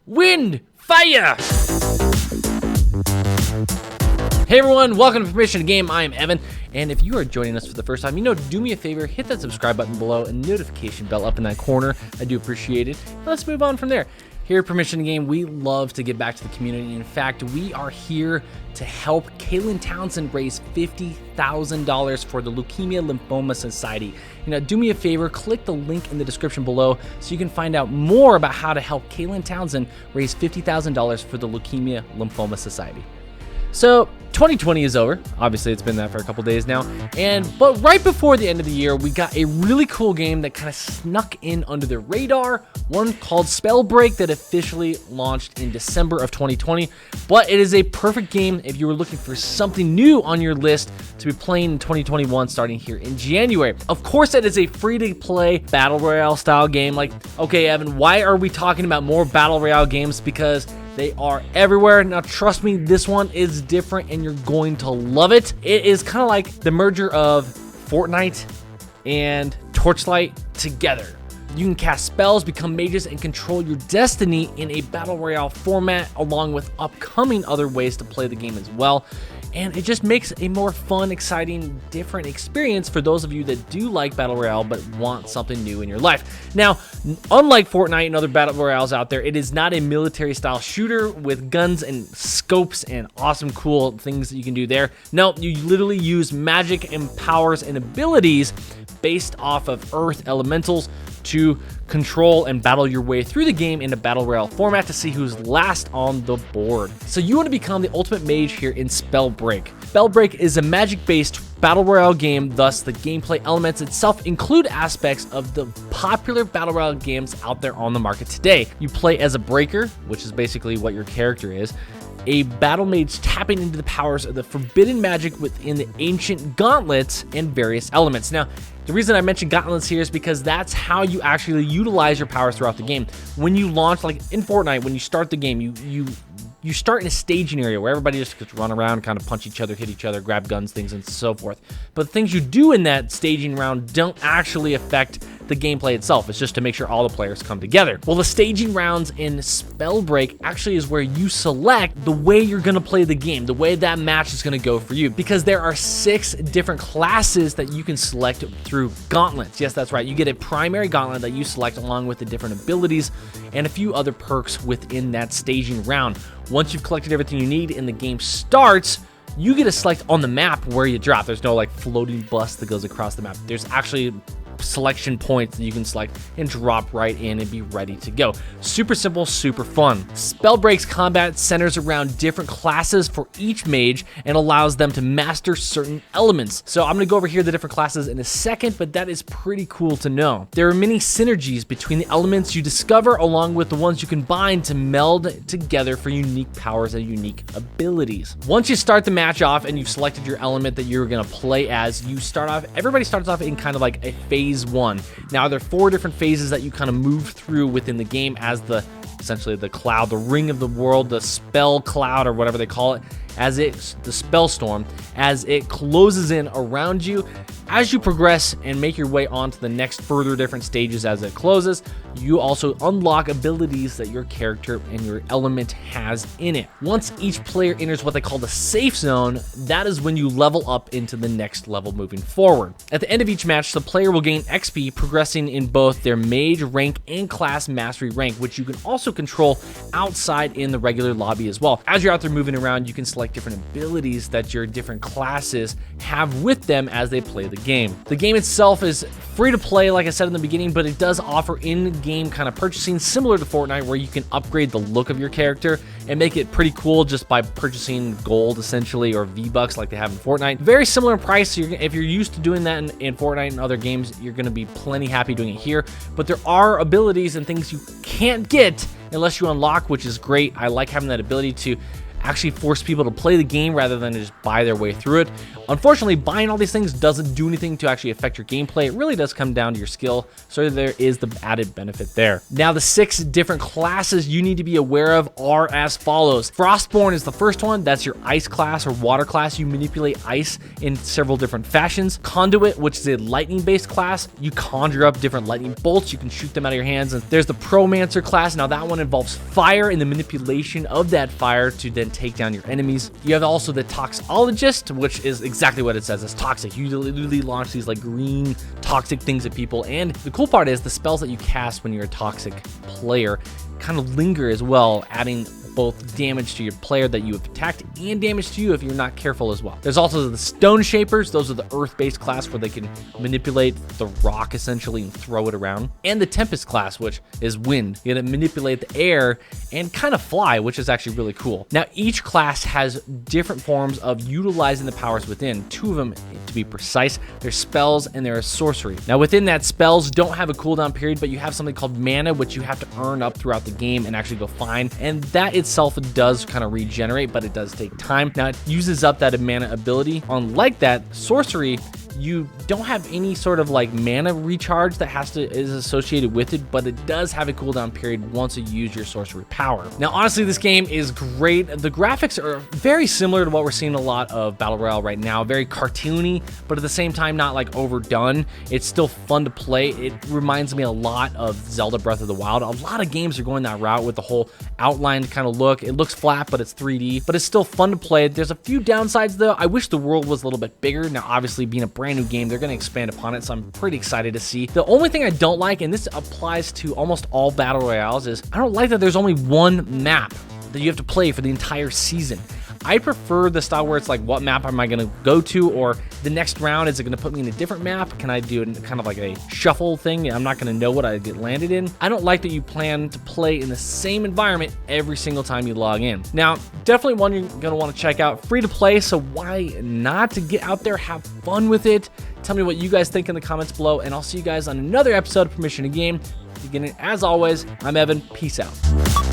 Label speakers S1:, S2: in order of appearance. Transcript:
S1: wind, fire! Hey everyone, welcome to Permission to Game. I'm Evan, and if you are joining us for the first time, do me a favor, hit that subscribe button below and notification bell up in that corner. I do appreciate it. Let's move on from there. Here at Permission to Game, we love to give back to the community. In fact, we are here to help Kaylin Townsend raise $50,000 for the Leukemia Lymphoma Society. Do me a favor, click the link in the description below so you can find out more about how to help Kaylin Townsend raise $50,000 for the Leukemia Lymphoma Society. So 2020 is over. Obviously, it's been that for a couple days now. But right before the end of the year, we got a really cool game that kind of snuck in under the radar. One called Spellbreak that officially launched in December of 2020. But it is a perfect game if you were looking for something new on your list to be playing in 2021 starting here in January. Of course, it is a free-to-play Battle Royale style game. Okay, Evan, why are we talking about more Battle Royale games? Because they are everywhere. Now, trust me, this one is different and you're going to love it. It is kind of like the merger of Fortnite and Torchlight together. You can cast spells, become mages, and control your destiny in a Battle Royale format, along with upcoming other ways to play the game as well. And it just makes a more fun, exciting, different experience for those of you that do like Battle Royale but want something new in your life. Now, unlike Fortnite and other Battle Royales out there, it is not a military-style shooter with guns and scopes and awesome, cool things that you can do there. No, you literally use magic and powers and abilities based off of Earth elementals to control and battle your way through the game in a Battle Royale format to see who's last on the board. So you want to become the ultimate mage here in Spellbreak. Spellbreak is a magic-based Battle Royale game, thus the gameplay elements itself include aspects of the popular Battle Royale games out there on the market today. You play as a breaker, which is basically what your character is, a Battlemage tapping into the powers of the forbidden magic within the ancient gauntlets and various elements. Now, the reason I mentioned gauntlets here is because that's how you actually utilize your powers throughout the game. When you launch, like in Fortnite, when you start the game, you start in a staging area where everybody just gets to run around, kind of punch each other, hit each other, grab guns, things, and so forth. But the things you do in that staging round don't actually affect the gameplay itself. It's just to make sure all the players come together. Well, the staging rounds in Spellbreak actually is where you select the way you're going to play the game, the way that match is going to go for you, because there are 6 different classes that you can select through gauntlets. Yes, that's right. You get a primary gauntlet that you select along with the different abilities and a few other perks within that staging round. Once you've collected everything you need and the game starts, you get to select on the map where you drop. There's no floating bus that goes across the map. There's actually selection points that you can select and drop right in and be ready to go. Super simple, super fun. Spellbreak's combat centers around different classes for each mage and allows them to master certain elements. So I'm going to go over here the different classes in a second, but that is pretty cool to know. There are many synergies between the elements you discover along with the ones you combine to meld together for unique powers and unique abilities. Once you start the match off and you've selected your element that you're going to play as, everybody starts off in kind of like a phase 1. Now, there are 4 different phases that you kind of move through within the game as essentially the cloud, the ring of the world, the spell cloud, or whatever they call it, the Spellstorm, as it closes in around you. As you progress and make your way on to the next further different stages as it closes, you also unlock abilities that your character and your element has in it. Once each player enters what they call the safe zone, that is when you level up into the next level moving forward. At the end of each match, the player will gain XP, progressing in both their mage rank and class mastery rank, which you can also control outside in the regular lobby as well. As you're out there moving around, you can select different abilities that your different classes have with them as they play the game. The game itself is free to play, like I said in the beginning, but it does offer in-game kind of purchasing similar to Fortnite, where you can upgrade the look of your character and make it pretty cool just by purchasing gold essentially, or V-Bucks like they have in Fortnite. Very similar in price. So if you're used to doing that in Fortnite and other games, you're going to be plenty happy doing it here. But there are abilities and things you can't get unless you unlock, which is great. I like having that ability to actually force people to play the game rather than just buy their way through it. Unfortunately, buying all these things doesn't do anything to actually affect your gameplay. It really does come down to your skill, so there is the added benefit there. Now, the 6 different classes you need to be aware of are as follows. Frostborn is the first one. That's your ice class or water class. You manipulate ice in several different fashions. Conduit, which is a lightning-based class. You conjure up different lightning bolts. You can shoot them out of your hands. And there's the Promancer class. Now, that one involves fire and the manipulation of that fire to then take down your enemies. You have also the Toxologist, which is exactly what it says. It's toxic. You literally launch these like green toxic things at people. And the cool part is the spells that you cast when you're a toxic player kind of linger as well, adding both damage to your player that you have attacked and damage to you if you're not careful as well. There's also the Stone Shapers. Those are the earth-based class where they can manipulate the rock essentially and throw it around. And the Tempest class, which is wind. You gotta manipulate the air and kind of fly, which is actually really cool. Now, each class has different forms of utilizing the powers within. 2 of them, to be precise. There's spells and there's sorcery. Now, within that, spells don't have a cooldown period, but you have something called mana, which you have to earn up throughout the game and actually go find. And that itself does kind of regenerate, but it does take time. Now, it uses up that mana ability. Unlike that, sorcery, you don't have any sort of like mana recharge that is associated with it, but it does have a cooldown period once you use your sorcery power. Now, honestly, this game is great. The graphics are very similar to what we're seeing a lot of Battle Royale right now. Very cartoony, but at the same time, not like overdone. It's still fun to play. It reminds me a lot of Zelda Breath of the Wild. A lot of games are going that route with the whole outlined kind of look. It looks flat, but it's 3D, but it's still fun to play. There's a few downsides though. I wish the world was a little bit bigger. Now, obviously, being a brand new game, they're going to expand upon it, so I'm pretty excited to see. The only thing I don't like, and this applies to almost all Battle Royales, is I don't like that there's only one map that you have to play for the entire season. I prefer the style where it's like, what map am I going to go to, or the next round, is it going to put me in a different map? Can I do kind of like a shuffle thing? I'm not going to know what I get landed in. I don't like that you plan to play in the same environment every single time you log in. Now, definitely one you're going to want to check out. Free to play, so why not to get out there, have fun with it? Tell me what you guys think in the comments below, and I'll see you guys on another episode of Permission to Game. Beginning, as always, I'm Evan. Peace out.